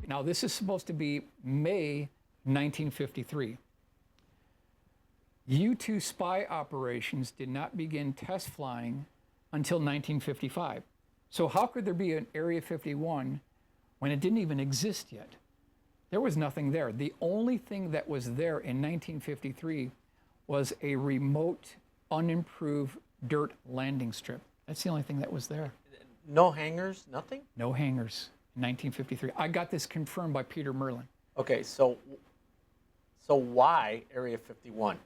Now, this is supposed to be May 1953. U-2 spy operations did not begin test flying until 1955. So how could there be an Area 51 when it didn't even exist yet? There was nothing there. The only thing that was there in 1953 was a remote, unimproved dirt landing strip. That's the only thing that was there. No hangars, nothing? No hangars in 1953. I got this confirmed by Peter Merlin. Okay, so why Area 51?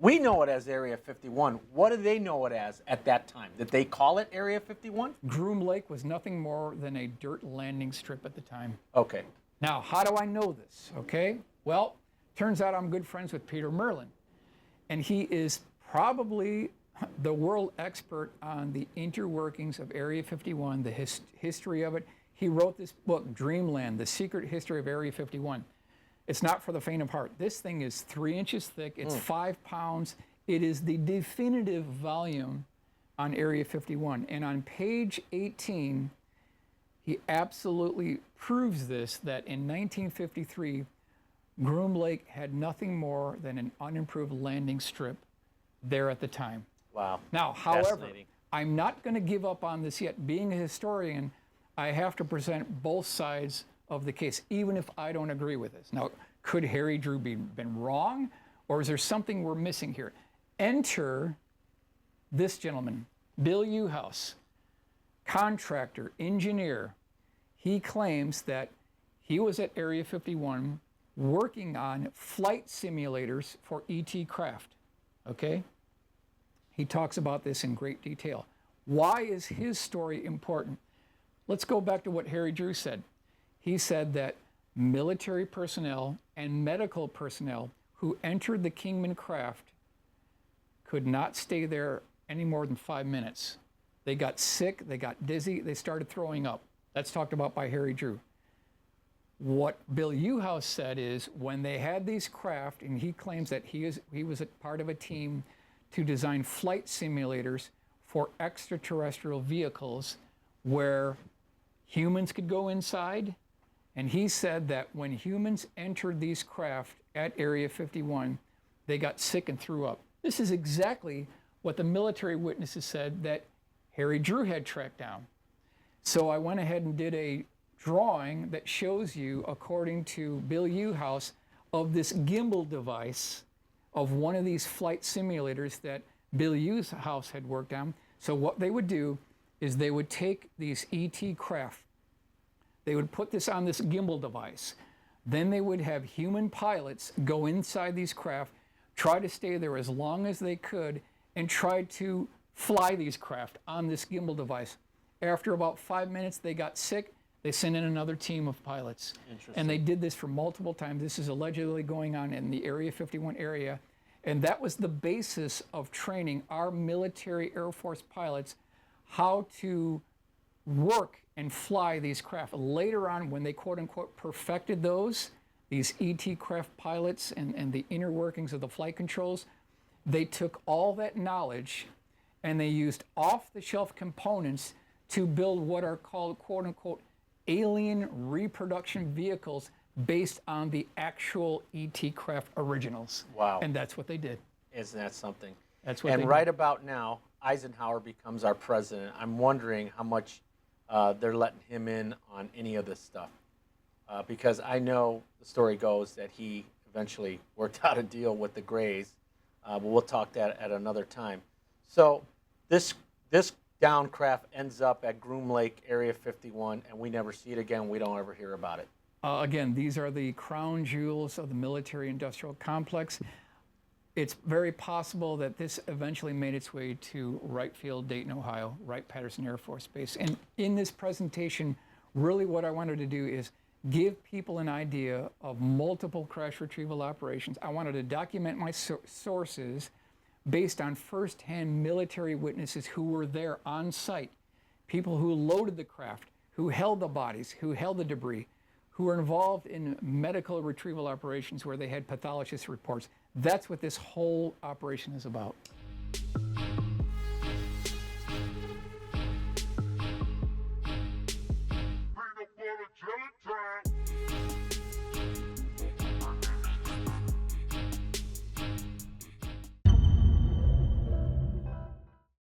We know it as Area 51. What do they know it as at that time? Did they call it Area 51? Groom Lake was nothing more than a dirt landing strip at the time. Okay. Now, how do I know this? Okay, well, turns out I'm good friends with Peter Merlin, and he is probably the world expert on the interworkings of Area 51, the history of it. He wrote this book, Dreamland, The Secret History of Area 51. It's not for the faint of heart. This thing is 3 inches thick. It's 5 pounds. It is the definitive volume on Area 51. And on page 18, he absolutely proves this, that in 1953, Groom Lake had nothing more than an unimproved landing strip there at the time. Wow. Now, however, I'm not going to give up on this yet. Being a historian, I have to present both sides of the case, even if I don't agree with this. Now, could Harry Drew been wrong, or is there something we're missing here? Enter this gentleman, Bill Uhouse, contractor, engineer. He claims that he was at Area 51 working on flight simulators for ET craft, okay? He talks about this in great detail. Why is his story important? Let's go back to what Harry Drew said. He said that military personnel and medical personnel who entered the Kingman craft could not stay there any more than 5 minutes. They got sick, they got dizzy, they started throwing up. That's talked about by Harry Drew. What Bill Uhouse said is when they had these craft, and he claims that he was a part of a team to design flight simulators for extraterrestrial vehicles where humans could go inside. And he said that when humans entered these craft at Area 51, they got sick and threw up. This is exactly what the military witnesses said that Harry Drew had tracked down. So I went ahead and did a drawing that shows you, according to Bill Uhouse, of this gimbal device of one of these flight simulators that Bill Uhouse had worked on. So what they would do is they would take these ET craft, they would put this on this gimbal device. Then they would have human pilots go inside these craft, try to stay there as long as they could, and try to fly these craft on this gimbal device. After about 5 minutes, they got sick. They sent in another team of pilots. And they did this for multiple times. This is allegedly going on in the Area 51 area. And that was the basis of training our military Air Force pilots how to work and fly these craft. Later on, when they quote unquote perfected these ET craft pilots and the inner workings of the flight controls, they took all that knowledge and they used off-the-shelf components to build what are called quote unquote alien reproduction vehicles based on the actual ET craft originals. Wow. And that's what they did. Isn't that something? That's what and they right did. About now, Eisenhower becomes our president. I'm wondering how much they're letting him in on any of this stuff. Because I know the story goes that he eventually worked out a deal with the Greys, but we'll talk that at another time. So this down craft ends up at Groom Lake, Area 51, and we never see it again. We don't ever hear about it. Again, these are the crown jewels of the military-industrial complex. It's very possible that this eventually made its way to Wright Field, Dayton, Ohio, Wright-Patterson Air Force Base. And in this presentation, really what I wanted to do is give people an idea of multiple crash retrieval operations. I wanted to document my sources based on first-hand military witnesses who were there on site, people who loaded the craft, who held the bodies, who held the debris, who were involved in medical retrieval operations where they had pathologist reports. That's what this whole operation is about.